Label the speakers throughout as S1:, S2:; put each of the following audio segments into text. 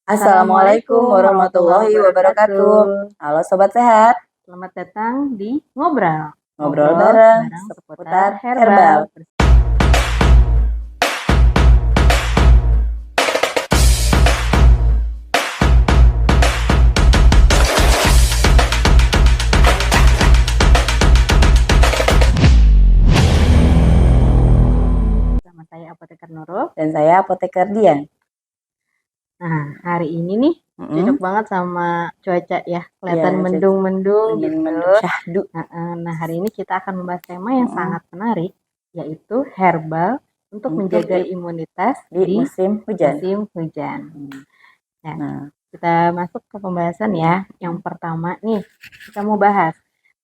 S1: Assalamualaikum warahmatullahi wabarakatuh. Halo Sobat Sehat,
S2: Selamat datang di Ngobrol.
S1: ngobrol bareng seputar herbal.
S2: Sama saya Apoteker Nurul.
S1: Dan saya Apoteker Dian.
S2: Nah, hari ini nih cocok banget sama cuaca ya. Kelihatan
S1: Iya,
S2: mendung-mendung gitu.
S1: Mendung syahdu.
S2: Nah, hari ini kita akan membahas tema yang sangat menarik, yaitu herbal untuk menjaga imunitas
S1: di musim hujan.
S2: Nah, kita masuk ke pembahasan ya. Yang pertama nih, kita mau bahas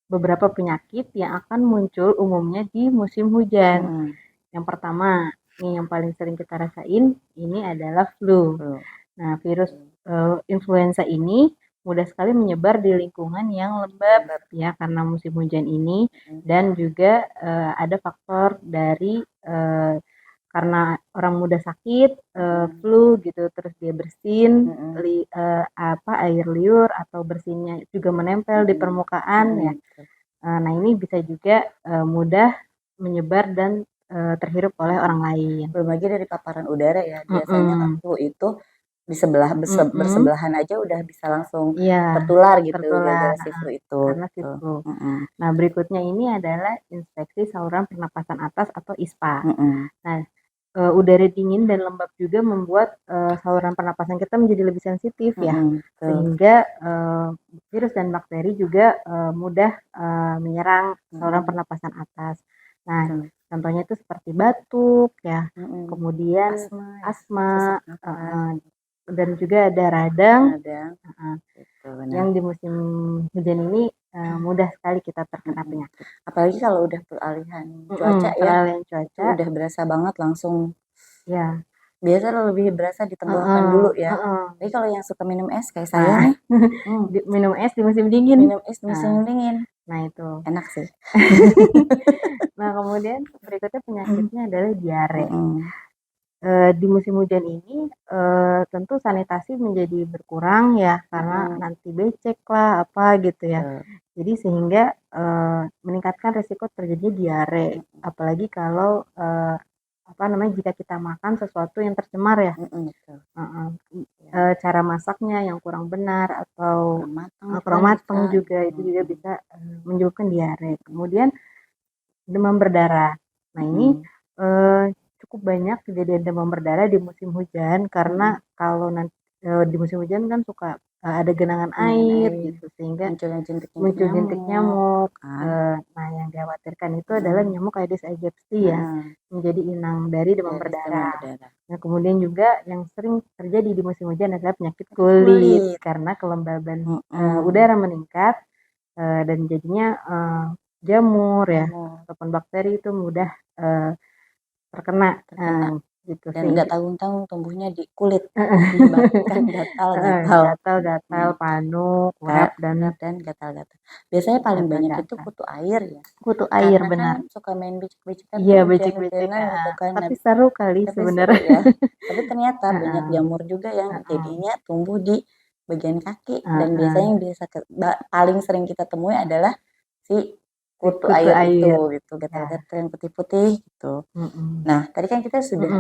S2: beberapa penyakit yang akan muncul umumnya di musim hujan. Yang pertama, nih yang paling sering kita rasain ini adalah flu. Nah, virus influenza ini mudah sekali menyebar di lingkungan yang lembab ya karena musim hujan ini, dan juga ada faktor dari karena orang mudah sakit, flu gitu, terus dia bersin, air liur atau bersinnya juga menempel di permukaan ya. Nah, ini bisa juga mudah menyebar dan terhirup oleh orang lain.
S1: Belum lagi dari paparan udara ya, biasanya kan flu itu di bersebelahan aja udah bisa langsung tertular gitu gara-gara si flu itu.
S2: Karena si flu. Nah, berikutnya ini adalah infeksi saluran pernapasan atas atau ISPA. Nah, udara dingin dan lembab juga membuat saluran pernapasan kita menjadi lebih sensitif ya, sehingga virus dan bakteri juga mudah menyerang saluran pernapasan atas. Nah, contohnya itu seperti batuk ya, kemudian asma, dan juga ada radang. Yang di musim hujan ini mudah sekali kita terkena penyakit.
S1: Apalagi kalau udah peralihan cuaca ya, udah berasa banget langsung. Ya, biasa lebih berasa di tenggorokan dulu ya. Tapi kalau yang suka minum es kayak saya nih,
S2: minum es di musim dingin.
S1: Nah itu enak sih.
S2: Nah, kemudian berikutnya penyakitnya adalah diare. Di musim hujan ini tentu sanitasi menjadi berkurang ya, karena nanti becek lah apa gitu ya. Jadi sehingga meningkatkan risiko terjadinya diare, apalagi kalau jika kita makan sesuatu yang tercemar ya. Cara masaknya yang kurang benar atau kurang matang juga itu juga bisa menyebabkan diare. Kemudian demam berdarah. Nah, ini cukup banyak kejadian demam berdarah di musim hujan karena kalau nanti di musim hujan kan suka ada genangan air gitu, sehingga muncul jentik nyamuk. Nah, yang dikhawatirkan itu adalah nyamuk Aedes aegypti ya, menjadi inang dari demam berdarah. Nah, kemudian juga yang sering terjadi di musim hujan adalah penyakit kulit karena kelembaban udara meningkat dan jadinya jamur ya ataupun bakteri itu mudah terkena gitu.
S1: Dan nggak tanggung-tanggung tumbuhnya di kulit, menyebabkan
S2: gatal, panu, kurap dan
S1: gatal-gatal. Biasanya paling banyak itu kutu air ya.
S2: Kutu air,
S1: karena
S2: benar.
S1: Kan suka main becek-becekan,
S2: becek-becekan
S1: gitu kan.
S2: Tapi seru kali sebenarnya.
S1: Ya. Tapi ternyata banyak jamur juga yang jadinya tumbuh di bagian kaki, dan biasanya yang paling sering kita temui adalah si kutu air itu gitu, gatal-gatal yang putih-putih gitu. Nah, tadi kan kita sudah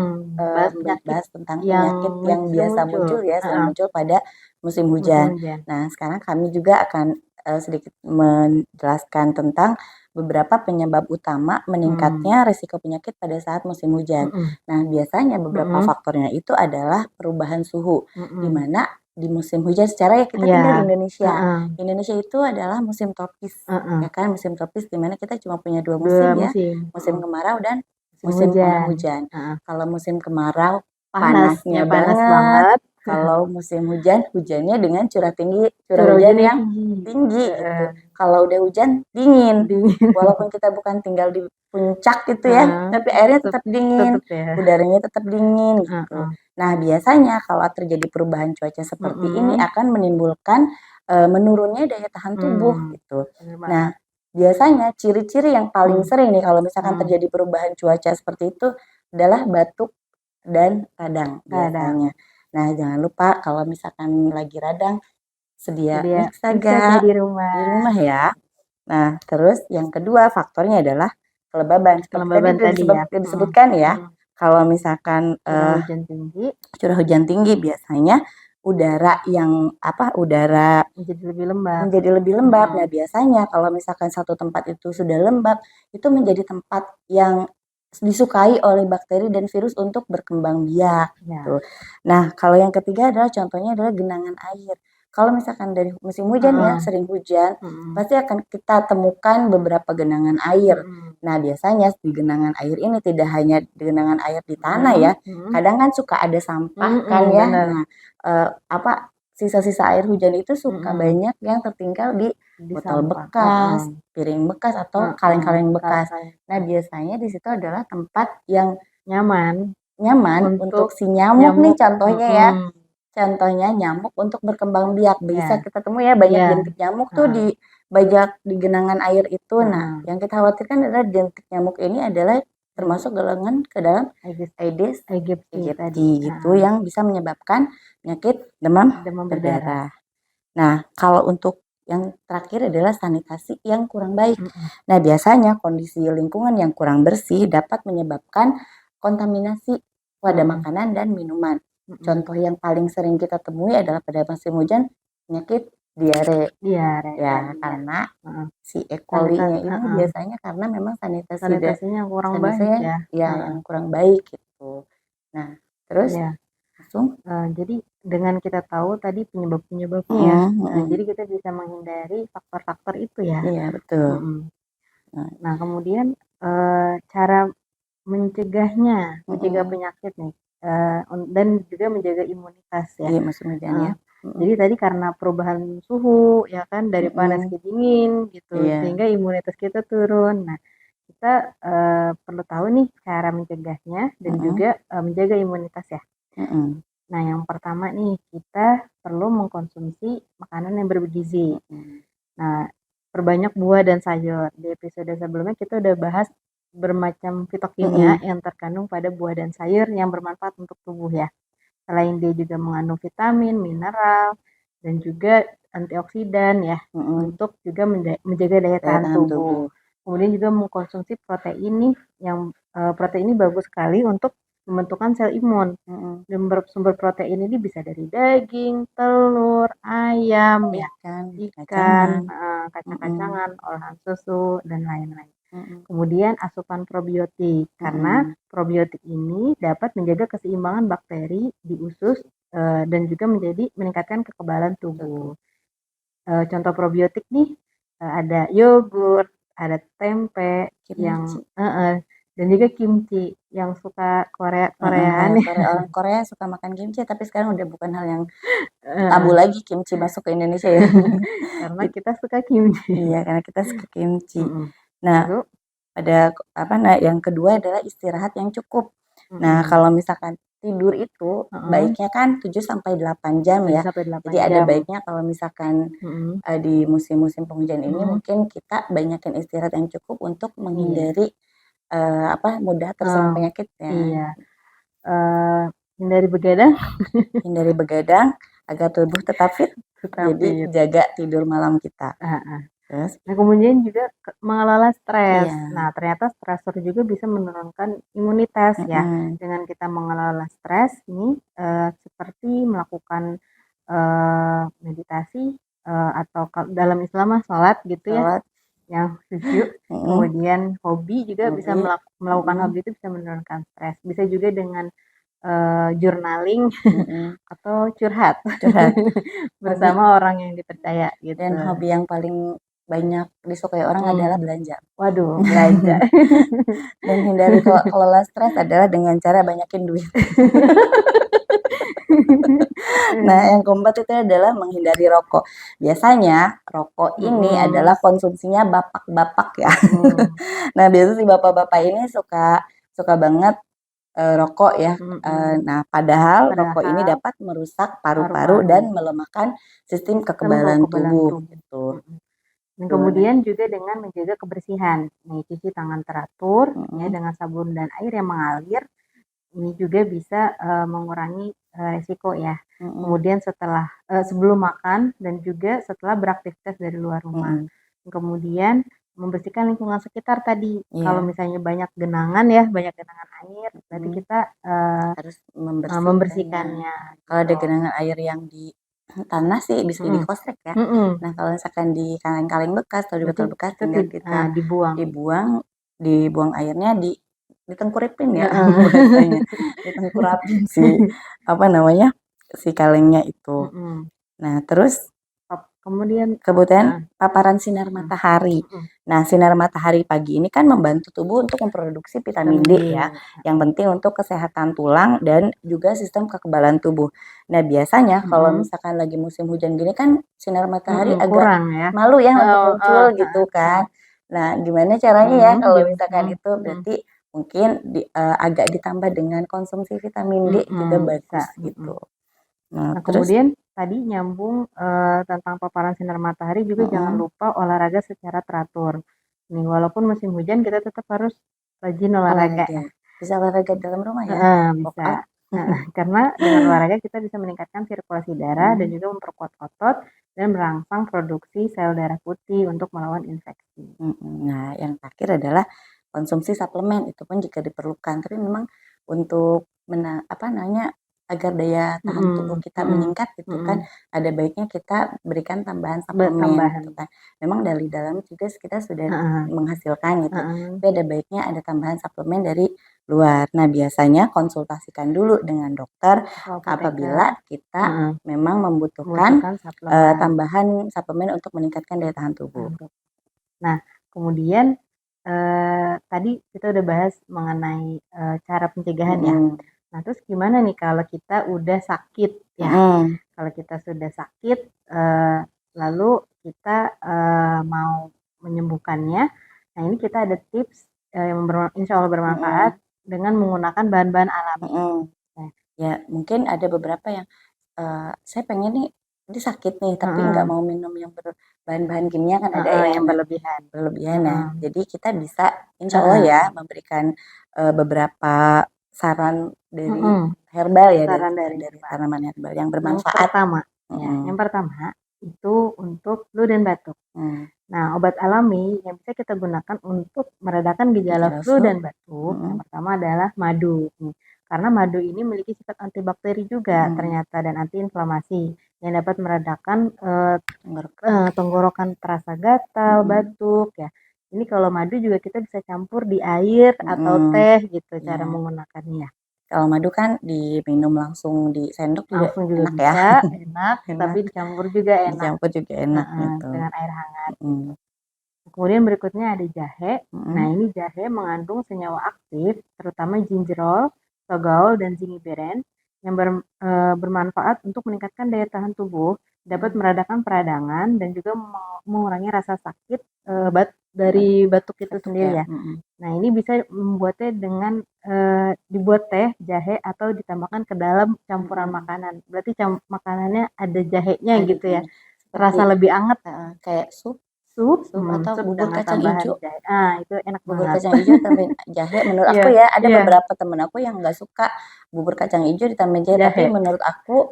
S1: bahas tentang penyakit yang biasa muncul ya, sering muncul pada musim hujan. Nah, sekarang kami juga akan sedikit menjelaskan tentang beberapa penyebab utama meningkatnya risiko penyakit pada saat musim hujan. Nah, biasanya beberapa faktornya itu adalah perubahan suhu, di mana di musim hujan secara kita tinggal di Indonesia. Indonesia itu adalah musim tropis, ya kan, musim tropis di mana kita cuma punya dua musim ya, musim kemarau dan musim penghujan. Kalau musim kemarau panasnya banget. Kalau musim hujan, hujannya dengan curah hujan yang tinggi gitu. Kalau udah hujan dingin. Walaupun kita bukan tinggal di puncak gitu ya, tapi airnya tetap dingin, udaranya tetap dingin gitu. Nah, biasanya kalau terjadi perubahan cuaca seperti ini akan menimbulkan menurunnya daya tahan tubuh gitu. Nah, biasanya ciri-ciri yang paling sering nih kalau misalkan terjadi perubahan cuaca seperti itu adalah batuk dan radang biasanya. Nah, jangan lupa kalau misalkan lagi radang sedia
S2: Sedia
S1: mixaga
S2: di
S1: di
S2: rumah.
S1: rumah ya. Nah, terus yang kedua faktornya adalah kelembaban. Seperti tadi
S2: Kelembaban
S1: udah
S2: tadi ya.
S1: disebutkan ya. Kalau misalkan
S2: Curah hujan tinggi,
S1: curah hujan tinggi biasanya udara
S2: menjadi lebih lembab.
S1: Nah, biasanya kalau misalkan satu tempat itu sudah lembab, itu menjadi tempat yang disukai oleh bakteri dan virus untuk berkembang biak
S2: Ya.
S1: gitu. Nah, kalau yang ketiga adalah contohnya adalah genangan air. Kalau misalkan dari musim hujan ya, sering hujan, pasti akan kita temukan beberapa genangan air. Nah, biasanya di genangan air ini tidak hanya genangan air di tanah ya, kadang kan suka ada sampah kan ya. Nah, sisa-sisa air hujan itu suka banyak yang tertinggal di botol bekas, piring bekas atau kaleng-kaleng bekas. Nah, biasanya di situ adalah tempat yang
S2: nyaman
S1: untuk si nyamuk nih contohnya ya. Contohnya nyamuk untuk berkembang biak. Bisa kita temui ya banyak jentik nyamuk tuh di genangan air itu. Nah, yang kita khawatirkan adalah jentik nyamuk ini adalah termasuk golongan ke dalam Aedes aegypti gitu yang bisa menyebabkan penyakit demam berdarah. Nah, kalau untuk yang terakhir adalah sanitasi yang kurang baik. Nah, biasanya kondisi lingkungan yang kurang bersih dapat menyebabkan kontaminasi pada makanan dan minuman. Contoh yang paling sering kita temui adalah pada musim hujan penyakit diare. Ya, karena si E. coli-nya ini biasanya karena memang
S2: sanitasinya kurang baik ya.
S1: Yang kurang baik gitu. Nah, terus langsung
S2: jadi dengan kita tahu tadi penyebab-penyebabnya ya. Jadi kita bisa menghindari faktor-faktor itu ya.
S1: Iya, betul.
S2: Nah, kemudian cara mencegah penyakit nih dan juga menjaga imunitas ya.
S1: Iya, musim hujan ya.
S2: Jadi tadi karena perubahan suhu ya kan dari panas ke dingin gitu sehingga imunitas kita turun. Nah, kita perlu tahu nih cara mencegahnya dan juga menjaga imunitas ya. Nah, yang pertama nih kita perlu mengkonsumsi makanan yang bergizi. Nah, perbanyak buah dan sayur. Di episode sebelumnya kita udah bahas bermacam fitokimia yang terkandung pada buah dan sayur yang bermanfaat untuk tubuh ya. Selain dia juga mengandung vitamin, mineral, dan juga antioksidan ya, untuk juga menjaga daya tahan tubuh. Kemudian juga mengkonsumsi protein nih, yang protein ini bagus sekali untuk pembentukan sel imun. Sumber protein ini bisa dari daging, telur, ayam, ikan, kacang-kacangan, olahan susu, dan lain-lain. Kemudian asupan probiotik, karena probiotik ini dapat menjaga keseimbangan bakteri di usus dan juga meningkatkan kekebalan tubuh. Contoh probiotik nih ada yogurt, ada tempe, dan juga kimchi yang suka Koreaan.
S1: Orang Korea suka makan kimchi, tapi sekarang udah bukan hal yang tabu lagi kimchi masuk ke Indonesia ya.
S2: Karena kita suka kimchi.
S1: Iya, karena kita suka kimchi. Nah, yang kedua adalah istirahat yang cukup. Nah, kalau misalkan tidur itu baiknya kan 7-8 jam ya. Jadi ada baiknya kalau misalkan di musim-musim penghujan ini mungkin kita banyakin istirahat yang cukup untuk menghindari mudah terserang penyakit ya.
S2: Iya. Hindari begadang.
S1: Hindari begadang agar tubuh tetap fit. Jadi jaga tidur malam kita.
S2: Terus? Nah, kemudian juga mengelola stres. Nah, ternyata stresor juga bisa menurunkan imunitas ya. Dengan kita mengelola stres ini seperti melakukan meditasi atau dalam Islam sholat gitu ya, yang khusyuk. Kemudian hobi juga bisa melakukan hobi itu bisa menurunkan stres. Bisa juga dengan journaling atau curhat bersama orang yang dipercaya gitu.
S1: Dan hobi yang paling banyak disukai orang adalah belanja.
S2: Waduh, belanja.
S1: Dan hindari kelola stres adalah dengan cara banyakin duit. Nah, yang keempat itu adalah menghindari rokok. Biasanya rokok ini adalah konsumsinya bapak-bapak ya. Nah, biasanya si bapak-bapak ini suka banget rokok ya. Nah, padahal rokok ini dapat merusak paru-paru dan melemahkan sistem kekebalan tubuh gitu.
S2: Dan kemudian juga dengan menjaga kebersihan, nih cuci tangan teratur ya dengan sabun dan air yang mengalir, ini juga bisa mengurangi resiko ya. Kemudian setelah sebelum makan dan juga setelah beraktivitas dari luar rumah. Kemudian membersihkan lingkungan sekitar tadi. Kalau misalnya banyak genangan air, berarti kita
S1: harus
S2: membersihkannya.
S1: Kalau ada
S2: gitu.
S1: genangan air yang di tanah sih bisa dikosrek ya. Nah kalau misalkan di kaleng-kaleng bekas atau di botol bekas tinggal kita dibuang airnya ditengkuripin ya bahasanya, ditengkurapin si kalengnya itu. Nah terus
S2: kemudian
S1: paparan sinar matahari. Nah, sinar matahari pagi ini kan membantu tubuh untuk memproduksi vitamin D ya, yang penting untuk kesehatan tulang dan juga sistem kekebalan tubuh. Nah, biasanya kalau misalkan lagi musim hujan gini kan sinar matahari agak
S2: kurang ya.
S1: malu ya untuk muncul gitu kan. Nah, gimana caranya ya kalau misalkan itu berarti mungkin agak ditambah dengan konsumsi vitamin D juga bagus gitu.
S2: Nah, kemudian tadi nyambung tentang paparan sinar matahari juga jangan lupa olahraga secara teratur. Nih, walaupun musim hujan kita tetap harus rajin olahraga.
S1: Bisa olahraga dalam rumah ya?
S2: Bisa. Karena dengan olahraga kita bisa meningkatkan sirkulasi darah dan juga memperkuat otot dan merangsang produksi sel darah putih untuk melawan infeksi.
S1: Nah, yang terakhir adalah konsumsi suplemen, itu pun jika diperlukan. Tapi memang untuk agar daya tahan tubuh kita meningkat gitu kan, ada baiknya kita berikan tambahan suplemen gitu kan. Memang dari dalam juga kita sudah menghasilkan gitu, tapi ada baiknya ada tambahan suplemen dari luar. Nah, biasanya konsultasikan dulu dengan dokter apabila kita memang membutuhkan tambahan suplemen untuk meningkatkan daya tahan tubuh.
S2: Nah, kemudian tadi kita udah bahas mengenai cara pencegahan ya. Nah, terus gimana nih kalau kita udah sakit ya? Kalau kita sudah sakit, lalu kita mau menyembuhkannya. Nah, ini kita ada tips yang insya Allah bermanfaat dengan menggunakan bahan-bahan alami.
S1: Ya, mungkin ada beberapa yang saya pengen nih, ini sakit nih, tapi nggak mau minum yang berbahan-bahan kimia kan ada
S2: yang berlebihan
S1: ya. Jadi kita bisa insya Allah ya memberikan beberapa saran dari herbal ya, dari tanaman herbal yang bermanfaat.
S2: Yang pertama itu untuk flu dan batuk. Nah, obat alami yang bisa kita gunakan untuk meredakan gejala flu dan batuk yang pertama adalah madu. Karena madu ini memiliki sifat antibakteri juga ternyata dan antiinflamasi yang dapat meredakan tenggorokan terasa gatal, batuk ya. Ini kalau madu juga kita bisa campur di air atau teh gitu cara menggunakannya.
S1: Kalau madu kan diminum langsung di sendok juga enak
S2: bisa,
S1: ya.
S2: enak, tapi dicampur juga enak.
S1: Dicampur juga enak gitu.
S2: Dengan air hangat. Kemudian berikutnya ada jahe. Nah, ini jahe mengandung senyawa aktif terutama gingerol, togol dan zingiberin yang bermanfaat untuk meningkatkan daya tahan tubuh, dapat meredakan peradangan dan juga mengurangi rasa sakit dari batuk itu sendiri ya. Nah, ini bisa membuatnya dengan dibuat teh, jahe atau ditambahkan ke dalam campuran makanan. Berarti makanannya ada jahenya gitu ya. Terasa lebih hangat
S1: kayak sup
S2: atau
S1: bubur kacang hijau.
S2: Itu enak
S1: bubur
S2: banget.
S1: Kacang hijau tambahin jahe. Menurut aku ya, ada beberapa temen aku yang nggak suka bubur kacang hijau ditambahin jahe. Tapi menurut aku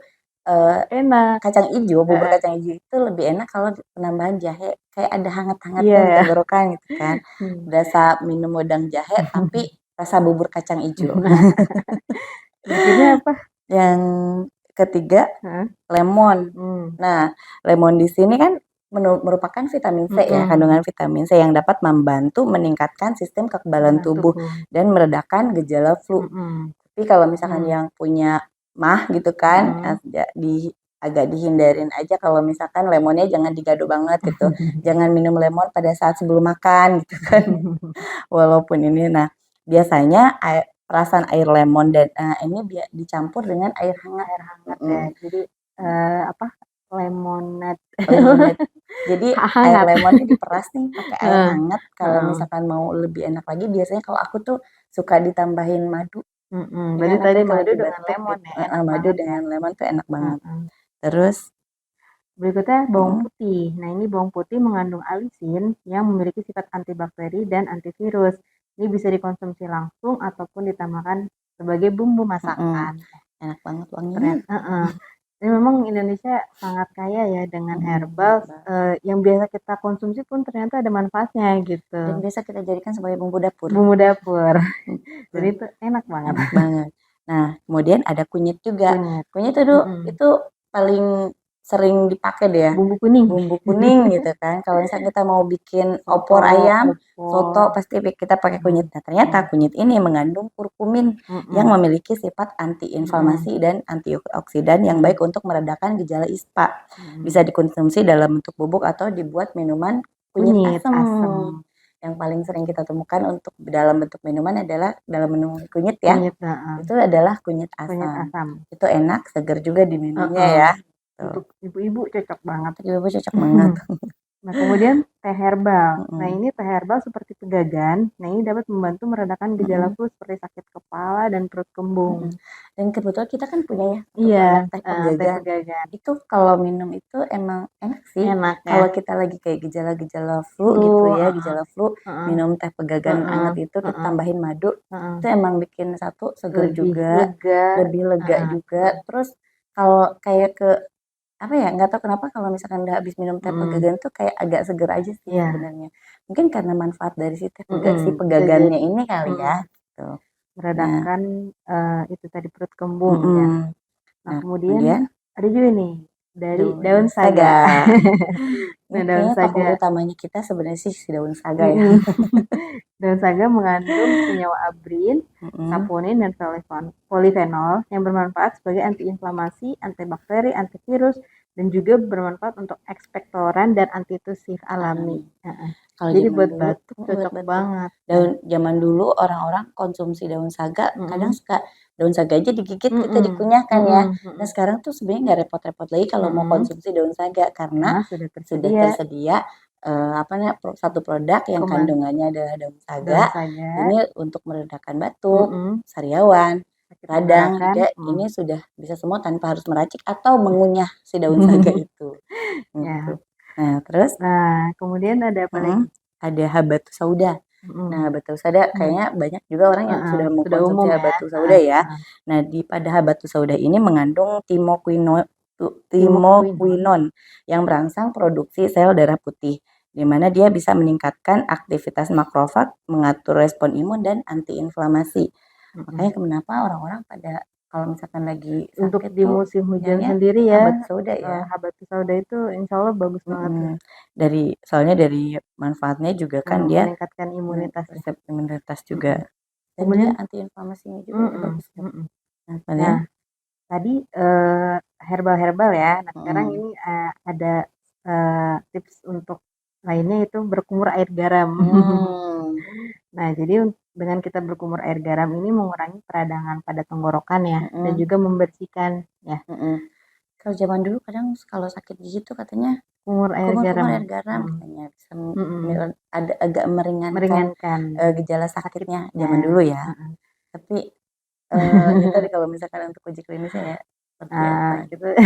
S2: enak.
S1: Bubur kacang hijau itu lebih enak kalau penambahan jahe. Kayak ada hangat-hangatnya di tenggorokan gitu kan. Berasa minum wedang jahe tapi rasa bubur kacang hijau.
S2: Berikutnya apa?
S1: Yang ketiga lemon. Nah, lemon di sini kan merupakan vitamin C ya, kandungan vitamin C yang dapat membantu meningkatkan sistem kekebalan tubuh dan meredakan gejala flu. Tapi kalau misalkan yang punya mah gitu kan, agak dihindarin aja. Kalau misalkan lemonnya jangan digado banget gitu. Jangan minum lemon pada saat sebelum makan gitu kan. Walaupun ini, nah biasanya perasan air lemon dan ini dicampur dengan air hangat
S2: ya. Jadi lemonade.
S1: Jadi air lemonnya diperas nih pakai air hangat. Kalau misalkan mau lebih enak lagi, biasanya kalau aku tuh suka ditambahin madu.
S2: Jadi tadi madu dengan lemon ya.
S1: Madu dengan lemon tuh enak banget. Terus
S2: berikutnya bawang putih. Nah, ini bawang putih mengandung alisin yang memiliki sifat antibakteri dan antivirus. Ini bisa dikonsumsi langsung ataupun ditambahkan sebagai bumbu masakan.
S1: Enak banget wanginya.
S2: Jadi memang Indonesia sangat kaya ya dengan herbal, yang biasa kita konsumsi pun ternyata ada manfaatnya gitu.
S1: Dan biasa kita jadikan sebagai bumbu dapur.
S2: Bumbu dapur. Jadi itu enak banget.
S1: Enak banget. Nah, kemudian ada kunyit juga. Kunyit itu paling sering dipakai deh ya.
S2: Bumbu kuning.
S1: Bumbu kuning gitu kan. Kalau misalnya kita mau bikin opor ayam, soto pasti kita pakai kunyit. Nah, ternyata kunyit ini mengandung kurkumin yang memiliki sifat anti-inflamasi dan antioksidan yang baik untuk meredakan gejala ISPA. Bisa dikonsumsi dalam bentuk bubuk atau dibuat minuman kunyit asam. Yang paling sering kita temukan untuk dalam bentuk minuman adalah dalam menu kunyit ya. Itu adalah kunyit asam. Itu enak, segar juga diminumnya ya.
S2: Untuk ibu-ibu cocok banget.
S1: Ibu-ibu cocok banget.
S2: Nah, kemudian teh herbal. Nah, ini teh herbal seperti pegagan. Nah, ini dapat membantu meredakan gejala flu seperti sakit kepala dan perut kembung.
S1: Dan kebetulan kita kan punya ya,
S2: iya,
S1: teh pegagan. Itu kalau minum itu emang enak sih.
S2: Enak ya.
S1: Kalau kita lagi kayak gejala-gejala flu gitu ya, gejala flu, minum teh pegagan hangat itu kita tambahin madu, itu emang bikin satu segar juga, lebih lega juga. Terus kalau kayak apa ya, nggak tahu kenapa kalau misalkan udah habis minum teh pegagan tuh kayak agak seger aja sih sebenarnya. Mungkin karena manfaat dari si teh si pegagannya ini kali ya. Gitu.
S2: Meredakan itu tadi perut kembung ya. Nah, kemudian ada juga nih dari daun saga.
S1: Nah, daun saga tokoh utamanya kita sebenarnya sih si daun saga ya.
S2: Daun saga mengandung senyawa abrin, saponin, dan polifenol yang bermanfaat sebagai antiinflamasi, antibakteri, antivirus, dan juga bermanfaat untuk ekspektoran dan antitusif alami. Jadi buat batuk cocok banget.
S1: Zaman dulu orang-orang konsumsi daun saga, kadang suka daun saga aja digigit, kita dikunyahkan ya. Nah, sekarang tuh sebenarnya nggak repot-repot lagi kalau mau konsumsi daun saga karena sudah tersedia satu produk yang kandungannya adalah daun saga. Ini untuk meredakan batuk, sariawan, radang, ini sudah bisa semua tanpa harus meracik atau mengunyah si daun saga itu. Gitu. Nah, terus
S2: kemudian ada apa lagi?
S1: Ada habatus sauda. Nah, habatus sauda kayaknya banyak juga orang yang sudah mengkonsumsi habatus sauda ya. Nah, pada habatus sauda ini mengandung timoquinone yang merangsang produksi sel darah putih, di mana dia bisa meningkatkan aktivitas makrofag, mengatur respon imun dan antiinflamasi. Makanya kenapa orang-orang pada kalau misalkan lagi sakit
S2: untuk di musim hujan sendiri ya, habatus sauda itu insya Allah bagus banget.
S1: Soalnya dari manfaatnya juga kan dia
S2: meningkatkan
S1: imunitas juga. Dan kemudian antiinflamasinya juga bagus.
S2: Nah, tadi herbal ya. Nah, sekarang ini ada tips untuk lainnya itu berkumur air garam. Nah, jadi dengan kita berkumur air garam ini mengurangi peradangan pada tenggorokan ya, dan juga membersihkan ya.
S1: Kalau zaman dulu kadang kalau sakit gigi tuh katanya
S2: kumur air garam
S1: katanya bisa ada agak meringankan gejala sakitnya zaman dulu ya. Tapi itu kalau misalkan untuk uji klinisnya ya.
S2: Gitu.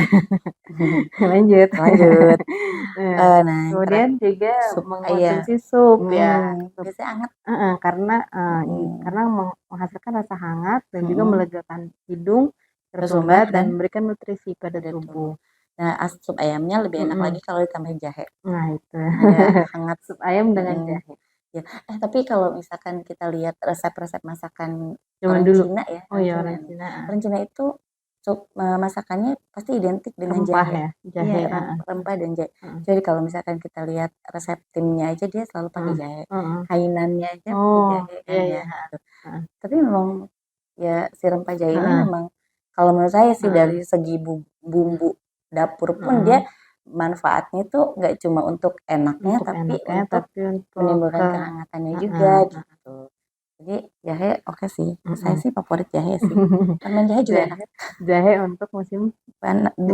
S2: lanjut.
S1: Nah,
S2: kemudian juga mengkonsumsi sup ya.
S1: Biasanya hangat.
S2: Karena menghasilkan rasa hangat dan juga melegakan hidung, tersumbat dan memberikan nutrisi pada tubuh.
S1: Nah, sup ayamnya lebih enak lagi kalau ditambah jahe.
S2: Nah, itu.
S1: Ada hangat
S2: sup ayam dengan jahe.
S1: Ya. Tapi kalau misalkan kita lihat resep-resep masakan
S2: zaman
S1: orang
S2: dulu.
S1: Cina ya.
S2: Orang Cina.
S1: Orang Cina itu sup masakannya pasti identik dengan
S2: rempah
S1: jahe.
S2: Ya, jahe.
S1: Rempah dan jahe. Jadi kalau misalkan kita lihat resep timnya aja dia selalu pakai jahe. Hainannya aja pakai jahe gitu. Tapi memang ya si rempah jahe ini memang kalau menurut saya sih dari segi bumbu dapur pun dia manfaatnya tuh nggak cuma untuk enaknya tapi untuk menimbulkan kehangatannya juga gitu. Jadi jahe oke sih. Saya sih favorit jahe sih. Permen jahe juga enak.
S2: Jahe untuk musim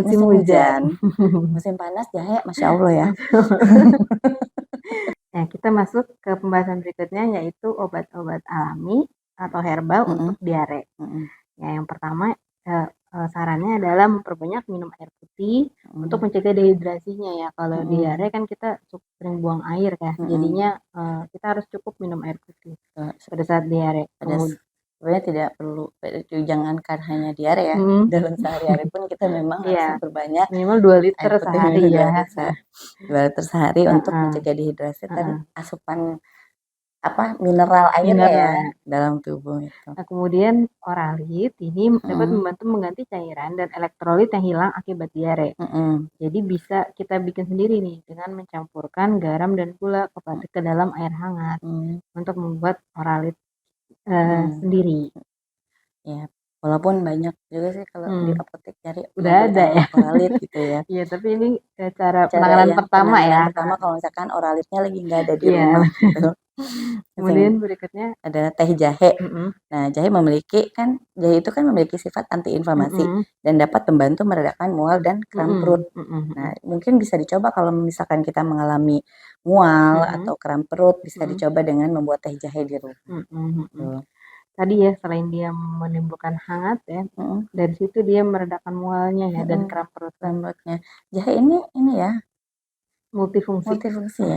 S1: hujan. Musim panas jahe Masya Allah ya.
S2: Nah, kita masuk ke pembahasan berikutnya yaitu obat-obat alami atau herbal untuk diare. Ya, yang pertama sarannya adalah memperbanyak minum air putih untuk mencegah dehidrasinya ya. Kalau diare kan kita sering buang air ya. Jadinya kita harus cukup minum air putih pada saat diare.
S1: sebenarnya tidak perlu, jangankan hanya diare ya, dalam sehari-hari pun kita memang harus
S2: Iya,
S1: memperbanyak
S2: minimal 2 liter
S1: air putih
S2: sehari
S1: minimal 2
S2: ya.
S1: liter, 2 liter sehari untuk
S2: Heeh,
S1: mencegah dehidrasi dan
S2: heeh.
S1: asupan mineral airnya ya
S2: Mineral.
S1: dalam tubuh itu.
S2: Nah, kemudian oralit ini dapat membantu mengganti cairan dan elektrolit yang hilang akibat diare. Jadi bisa kita bikin sendiri nih dengan mencampurkan garam dan gula ke dalam air hangat untuk membuat oralit sendiri.
S1: Ya, walaupun banyak juga sih kalau di apotek cari
S2: Udah ada ya.
S1: oralit gitu ya.
S2: Iya, tapi ini cara penanganan pertama ya.
S1: Pertama kalau misalkan oralitnya lagi nggak ada di
S2: Iya.
S1: rumah gitu.
S2: Kemudian berikutnya
S1: ada teh jahe. Nah, jahe itu kan memiliki sifat antiinflamasi dan dapat membantu meredakan mual dan kram perut. Nah, mungkin bisa dicoba kalau misalkan kita mengalami mual atau kram perut, bisa dicoba dengan membuat teh jahe di rumah.
S2: Tadi ya, selain dia menimbulkan hangat ya, dari situ dia meredakan mualnya ya dan kram perutnya.
S1: Jahe ini ya
S2: multifungsi
S1: ya.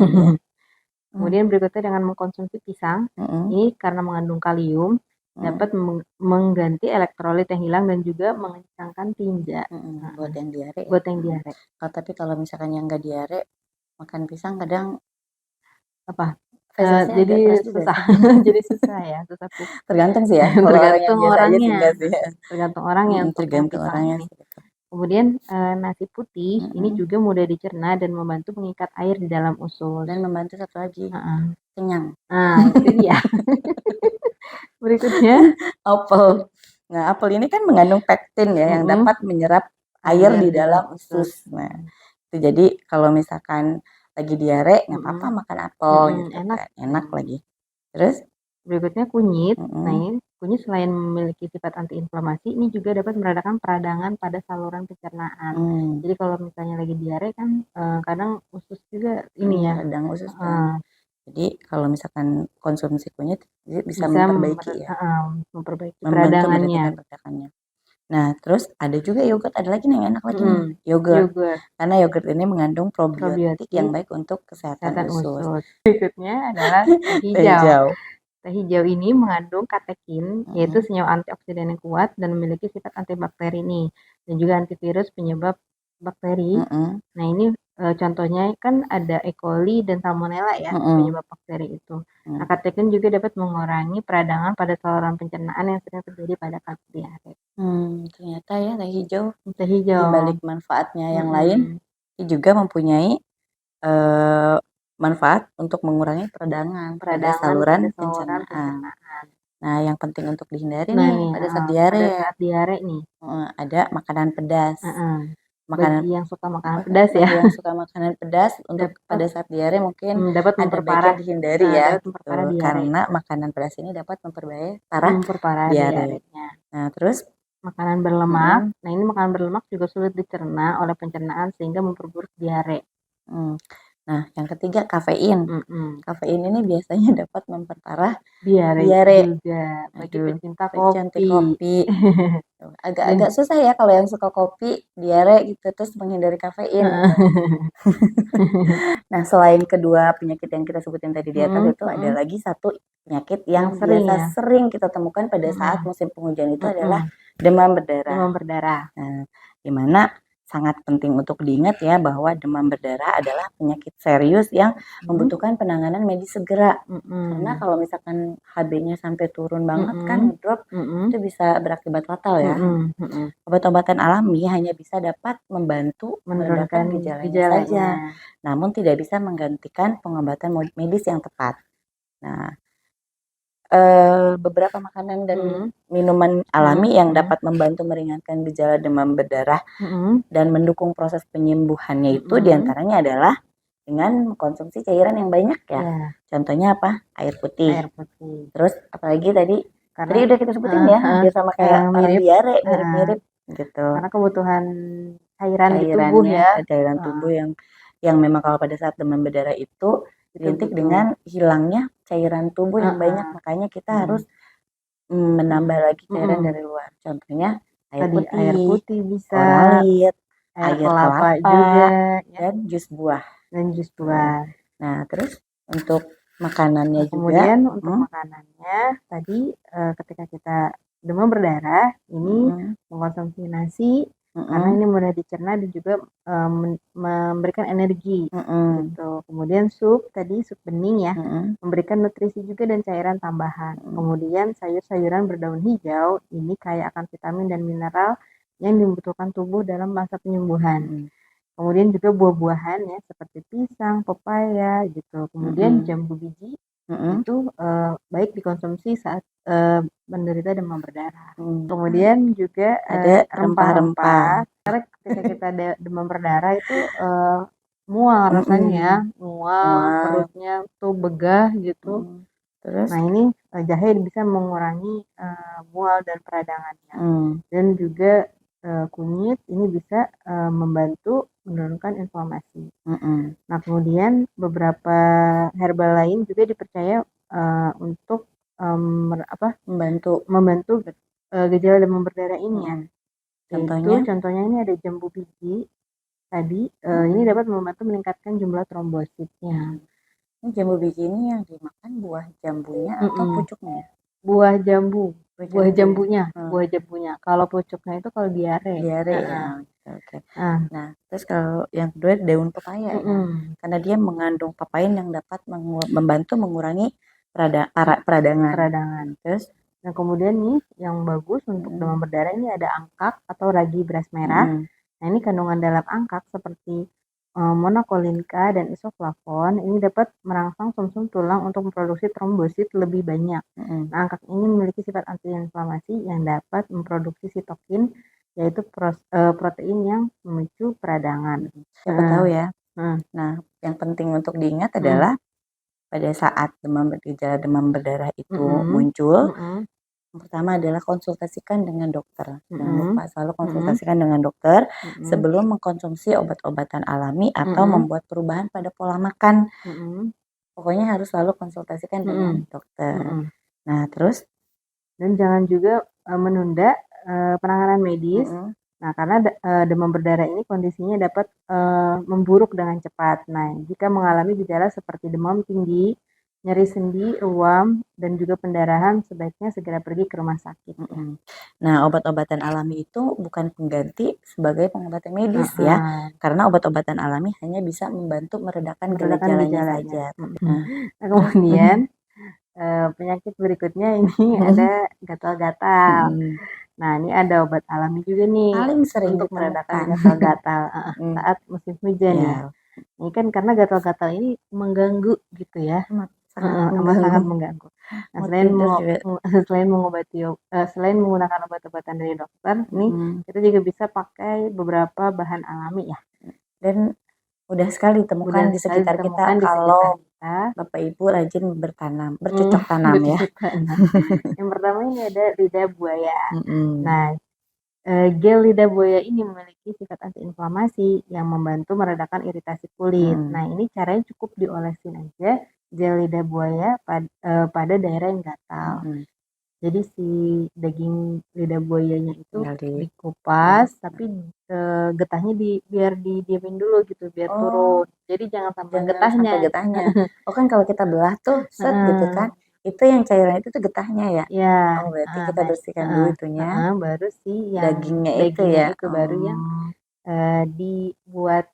S2: Kemudian berikutnya dengan mengkonsumsi pisang, ini karena mengandung kalium, dapat mengganti elektrolit yang hilang dan juga mengencangkan tinja.
S1: Buat yang diare. Tapi kalau misalkan yang nggak diare, makan pisang kadang
S2: jadi susah. Jadi susah ya, susah
S1: tergantung sih ya.
S2: Tergantung orangnya. Tergantung orangnya untuk
S1: tergantung orangnya.
S2: Kemudian nasi putih ini juga mudah dicerna dan membantu mengikat air di dalam usus.
S1: Dan membantu satu lagi, kenyang.
S2: Itu dia. Berikutnya
S1: apel. Nah, apel ini kan mengandung pektin ya yang dapat menyerap air di dalam usus. Nah, itu jadi kalau misalkan lagi diare nggak apa-apa makan apel gitu kan. Enak lagi. Terus
S2: berikutnya kunyit. Nah, ini kunyit selain memiliki sifat antiinflamasi, ini juga dapat meredakan peradangan pada saluran pencernaan. Jadi kalau misalnya lagi diare kan kadang usus juga ini ya.
S1: Radang usus kan. Jadi kalau misalkan konsumsi kunyit bisa memperbaiki ya.
S2: Memperbaiki peradangannya.
S1: Nah, terus ada juga yogurt, ada lagi nih yang enak lagi nih, yogurt. Karena yogurt ini mengandung probiotik yang baik untuk kesehatan usus.
S2: Berikutnya adalah teh hijau. Teh hijau ini mengandung katekin, yaitu senyawa antioksidan yang kuat dan memiliki sifat antibakteri nih, dan juga antivirus penyebab bakteri. Nah, ini contohnya kan ada E. coli dan salmonella ya, penyebab bakteri itu. Nah, katekin juga dapat mengurangi peradangan pada saluran pencernaan yang sering terjadi pada kasus diare.
S1: Ternyata ya teh hijau di balik manfaatnya yang lain, juga mempunyai manfaat untuk mengurangi peradangan pada saluran pencernaan. Nah, yang penting untuk dihindari nih pada saat diare nih. Ada makanan pedas.
S2: Bagi yang suka makanan pedas ya.
S1: Bagi yang suka makanan pedas untuk pada saat diare mungkin
S2: dapat memperparah
S1: dihindari ya. Karena makanan pedas ini dapat memperparah diarenya. Nah, terus
S2: makanan berlemak. Nah, ini makanan berlemak juga sulit dicerna oleh pencernaan sehingga memperburuk diare.
S1: Nah, yang ketiga kafein. Kafein ini biasanya dapat memperparah diare
S2: juga bagi pecinta kopi.
S1: Agak susah ya kalau yang suka kopi, diare gitu terus menghindari kafein. Nah, selain kedua penyakit yang kita sebutin tadi di atas itu ada lagi satu penyakit yang sering kita temukan pada saat musim penghujan itu adalah demam berdarah. Nah, di mana sangat penting untuk diingat ya bahwa demam berdarah adalah penyakit serius yang membutuhkan penanganan medis segera. Karena kalau misalkan HB-nya sampai turun banget kan drop, itu bisa berakibat fatal ya. Obat-obatan alami hanya bisa dapat membantu meredakan gejalanya saja, namun tidak bisa menggantikan pengobatan medis yang tepat. Nah, beberapa makanan dan minuman alami yang dapat membantu meringankan gejala demam berdarah dan mendukung proses penyembuhannya itu diantaranya adalah dengan mengkonsumsi cairan yang banyak ya. Contohnya apa? Air putih. Terus apalagi tadi udah kita sebutin ya, hampir sama kayak orang diare, mirip-mirip gitu.
S2: Karena kebutuhan cairan di tubuh ya.
S1: Cairan tubuh yang memang kalau pada saat demam berdarah itu identik dengan hilangnya cairan tubuh yang banyak, makanya kita harus menambah lagi cairan dari luar. Contohnya air putih bisa, oralit, air kelapa juga, dan jus buah. Nah, terus untuk Makanannya
S2: Nah,
S1: juga.
S2: kemudian untuk makanannya tadi ketika kita demam berdarah ini mengkonsumsi nasi karena ini mudah dicerna dan juga memberikan energi gitu. Kemudian sup bening ya, memberikan nutrisi juga dan cairan tambahan. Kemudian sayur-sayuran berdaun hijau ini kaya akan vitamin dan mineral yang dibutuhkan tubuh dalam masa penyembuhan. Kemudian juga buah-buahan ya seperti pisang, pepaya gitu. Kemudian jambu biji itu baik dikonsumsi saat menderita demam berdarah. Kemudian juga
S1: Ada
S2: rempah-rempah. Karena ketika kita demam berdarah itu mual rasanya, mual, perutnya tuh begah gitu.
S1: Terus?
S2: Nah ini jahe bisa mengurangi mual dan peradangannya. Dan juga kunyit ini bisa membantu menurunkan inflamasi. Nah kemudian beberapa herbal lain juga dipercaya untuk membantu gejala demam berdarah ini ya. Contohnya ini ada jambu biji tadi ini dapat membantu meningkatkan jumlah trombositnya.
S1: Ini jambu biji ini yang dimakan buah jambunya atau pucuknya?
S2: Buah jambunya. Kalau pucuknya itu kalau diare.
S1: Ya. Oke. Nah, terus kalau yang kedua daun pepaya ya, karena dia mengandung papain yang dapat membantu mengurangi peradangan. Terus,
S2: nah kemudian nih yang bagus untuk demam berdarah ini ada angkak atau ragi beras merah. Nah ini kandungan dalam angkak seperti monokolinka dan isoflavon ini dapat merangsang sumsum tulang untuk memproduksi trombosit lebih banyak. Nah, angkak ini memiliki sifat antiinflamasi yang dapat memproduksi sitokin, yaitu protein yang memicu peradangan.
S1: Siapa tahu ya. Nah, yang penting untuk diingat adalah pada saat gejala demam berdarah itu muncul, yang pertama adalah konsultasikan dengan dokter. Jangan lupa selalu konsultasikan dengan dokter sebelum mengkonsumsi obat-obatan alami atau membuat perubahan pada pola makan. Pokoknya harus selalu konsultasikan dengan dokter. Nah, terus?
S2: Dan jangan juga menunda penanganan medis. Nah, karena demam berdarah ini kondisinya dapat memburuk dengan cepat. Nah, jika mengalami gejala seperti demam tinggi, nyeri sendi, ruam, dan juga pendarahan, sebaiknya segera pergi ke rumah sakit.
S1: Nah, obat-obatan alami itu bukan pengganti sebagai pengobatan medis ya, karena obat-obatan alami hanya bisa membantu meredakan gejalanya saja.
S2: Nah, kemudian penyakit berikutnya ini ada gatal-gatal. Nah, ini ada obat alami juga nih
S1: paling sering
S2: untuk meredakan gatal-gatal saat musim hujan ya. Ini kan karena gatal-gatal ini mengganggu gitu ya. Sangat mengganggu. Nah, selain menggunakan obat-obatan dari dokter, nih kita juga bisa pakai beberapa bahan alami ya.
S1: Dan mudah sekali temukan di sekitar kita kalau Bapak Ibu rajin bercocok tanam ya.
S2: Yang pertama ini ada lidah buaya. Nah, gel lidah buaya ini memiliki sifat antiinflamasi yang membantu meredakan iritasi kulit. Nah, ini caranya cukup diolesin aja gel lidah buaya pada daerah yang gatal. Jadi si daging lidah buayanya itu dikupas, tapi getahnya biar didiamin dulu gitu, biar turun. Jadi jangan sampai getahnya.
S1: Oh kan kalau kita belah tuh set gitu kan, itu yang cairan itu tuh getahnya ya?
S2: Ya.
S1: Oh berarti kita bersihkan dulu itunya.
S2: Baru sih yang
S1: dagingnya itu ya.
S2: Itu baru yang dibuat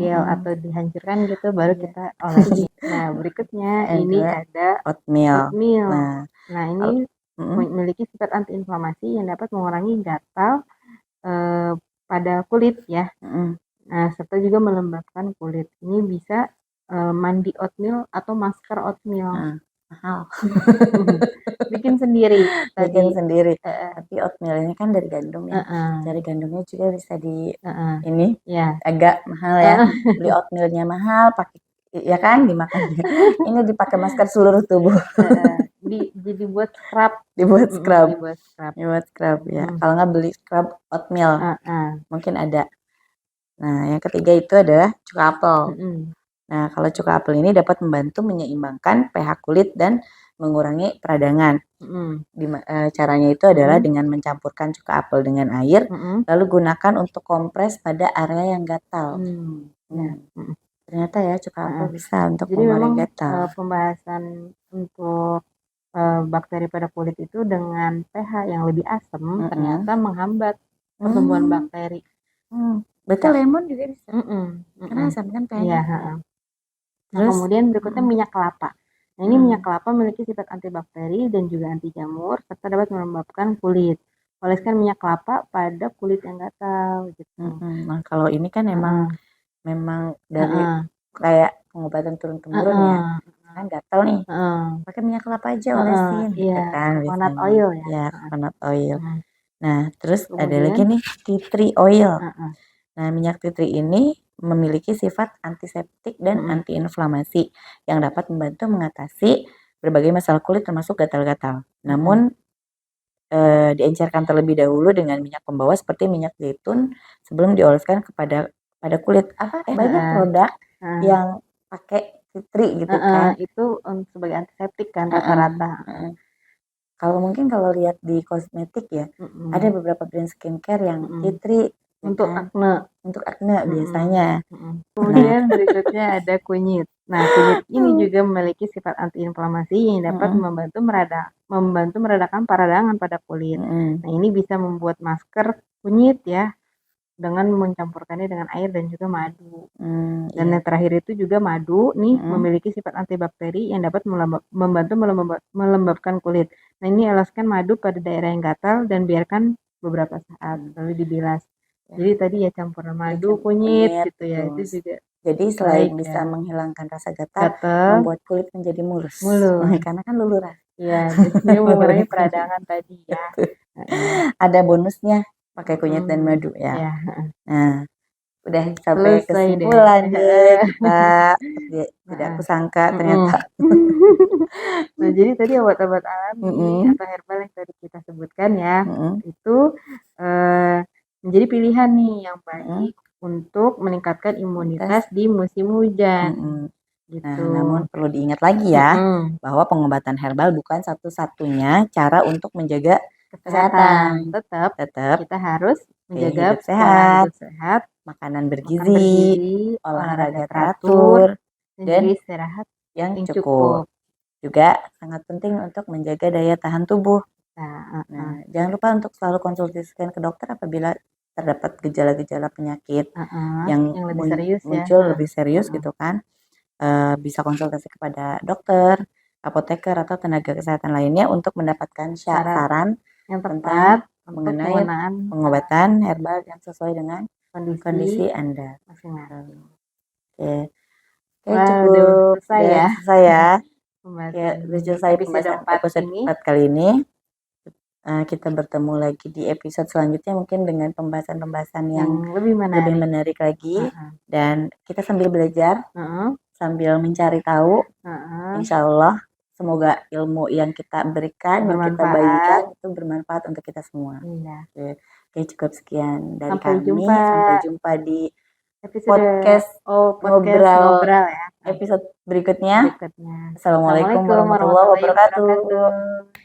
S2: gel atau dihancurkan gitu, baru kita olesin. Nah berikutnya ini ada
S1: oatmeal.
S2: Nah ini memiliki sifat antiinflamasi yang dapat mengurangi gatal pada kulit ya. Nah, serta juga melembabkan kulit. Ini bisa mandi oatmeal atau masker oatmeal.
S1: Mahal.
S2: Bikin sendiri.
S1: Tapi oatmeal ini kan dari gandum ya. Dari gandumnya juga bisa ini agak mahal ya. Beli oatmealnya mahal, pakai ya kan dimakan. Ini dipakai masker seluruh tubuh.
S2: Dibuat scrub.
S1: Dibuat scrub ya. Kalau nggak beli scrub oatmeal, mungkin ada. Nah, yang ketiga itu adalah cuka apel. Nah, kalau cuka apel ini dapat membantu menyeimbangkan pH kulit dan mengurangi peradangan. Caranya itu adalah dengan mencampurkan cuka apel dengan air, lalu gunakan untuk kompres pada area yang gatal. Ternyata ya cuka apel bisa untuk
S2: Jadi memang
S1: mengurangi gatal.
S2: pembahasan untuk bakteri pada kulit itu dengan pH yang lebih asam ternyata menghambat pertumbuhan bakteri.
S1: Berarti lemon juga bisa. Karena asam kan pH.
S2: Iya. Nah, kemudian berikutnya minyak kelapa. Nah, ini minyak kelapa memiliki sifat antibakteri dan juga anti jamur serta dapat melembabkan kulit. Oleskan minyak kelapa pada kulit yang gatal gitu.
S1: Nah, kalau ini kan memang dari kayak pengobatan turun temurun ya. Kan gatal nih. Pakai minyak kelapa aja olesin gitu kan.
S2: Coconut oil ya.
S1: Ya, coconut oil. Nah, terus ada lagi nih tea tree oil. Nah, minyak tea tree ini memiliki sifat antiseptik dan antiinflamasi yang dapat membantu mengatasi berbagai masalah kulit termasuk gatal-gatal. Namun diencerkan terlebih dahulu dengan minyak pembawa seperti minyak zaitun sebelum dioleskan pada kulit. Banyak produk yang pakai tea tree gitu kan.
S2: Itu sebagai antiseptik kan rata-rata.
S1: Kalau lihat di kosmetik ya, ada beberapa brand skincare yang tea tree
S2: untuk
S1: acne biasanya.
S2: Kemudian berikutnya ada kunyit. Nah, kunyit ini juga memiliki sifat antiinflamasi yang dapat membantu meredakan peradangan pada kulit. Nah, ini bisa membuat masker kunyit ya dengan mencampurkannya dengan air dan juga madu. Dan yang terakhir itu juga madu nih memiliki sifat antibakteri yang dapat membantu melembabkan kulit. Nah, ini oleskan madu pada daerah yang gatal dan biarkan beberapa saat lalu dibilas. Jadi tadi ya campuran madu, kunyit gitu ya. Itu juga
S1: jadi selain bisa menghilangkan rasa gatal, membuat kulit menjadi mulus. Karena kan luluran.
S2: Iya, jadi mengurangi peradangan tadi ya.
S1: Ada bonusnya pakai kunyit dan madu ya. Nah, udah sampai kesimpulan deh kita. Tidak aku sangka ternyata.
S2: Nah, jadi tadi obat-obat alami atau herbal yang tadi kita sebutkan ya, itu menjadi pilihan nih yang baik untuk meningkatkan imunitas di musim hujan. Gitu.
S1: Nah, namun perlu diingat lagi ya, bahwa pengobatan herbal bukan satu-satunya cara untuk menjaga kesehatan. Tetap
S2: kita harus menjaga
S1: hidup
S2: sehat,
S1: makanan bergizi, olahraga teratur, dan
S2: istirahat
S1: yang cukup. Juga sangat penting untuk menjaga daya tahan tubuh. Nah, jangan lupa untuk selalu konsultasikan ke dokter apabila terdapat gejala-gejala penyakit yang lebih serius muncul lebih serius gitu kan. Bisa konsultasi kepada dokter, apoteker atau tenaga kesehatan lainnya untuk mendapatkan saran
S2: yang tepat
S1: mengenai pengobatan herbal yang sesuai dengan kondisi Anda masing-masing. Oke, cukup selesai ya. Sudah selesai pembahasan episode 4 kali ini. Kita bertemu lagi di episode selanjutnya mungkin dengan pembahasan-pembahasan yang lebih menarik lagi. Dan kita sambil belajar, sambil mencari tahu. Insya Allah semoga ilmu yang kita berikan, yang kita bagikan itu bermanfaat untuk kita semua. Oke, cukup sekian dari kami. Sampai jumpa di podcast ngobrol ya. Episode berikutnya. Assalamualaikum warahmatullahi wabarakatuh.